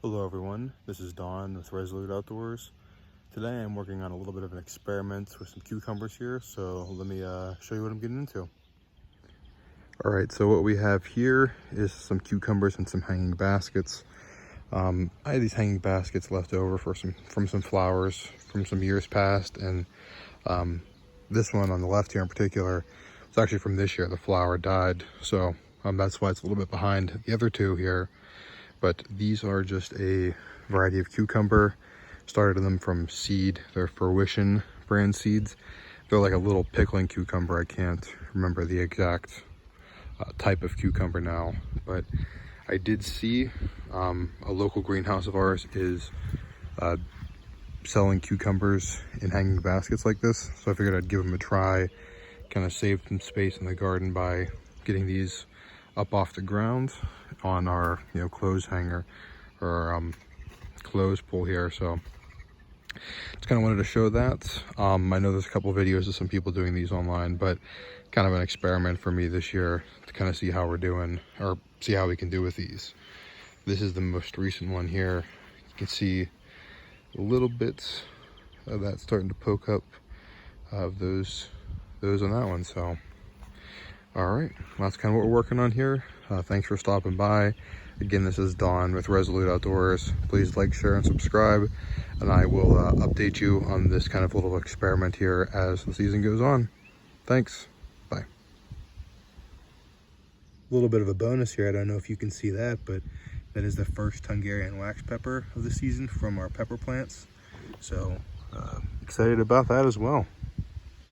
Hello everyone, this is Don with Resolute Outdoors. Today I'm working on a little bit of an experiment with some cucumbers here, so let me show you what I'm getting into. Alright, so what we have here is some cucumbers and some hanging baskets. I had these hanging baskets left over from some flowers from some years past, and this one on the left here in particular was actually from this year. The flower died, so that's why it's a little bit behind the other two here. But these are just a variety of cucumber. Started them from seed. They're Fruition brand seeds. They're like a little pickling cucumber. I can't remember the exact type of cucumber now, but I did see a local greenhouse of ours is selling cucumbers in hanging baskets like this. So I figured I'd give them a try, kind of save some space in the garden by getting these up off the ground on our clothes hanger or clothes pull here. So just kind of wanted to show that. I know there's a couple of videos of some people doing these online, but kind of an experiment for me this year to kind of see how we're doing, or see how we can do with these. This is the most recent one here. You can see a little bit of that starting to poke up of those on that one. So all right, that's kind of what we're working on here. Thanks for stopping by. Again, this is Don with Resolute Outdoors. Please like, share, and subscribe, and I will update you on this kind of little experiment here as the season goes on. Thanks. Bye. A little bit of a bonus here. I don't know if you can see that, but that is the first Hungarian wax pepper of the season from our pepper plants. So excited about that as well.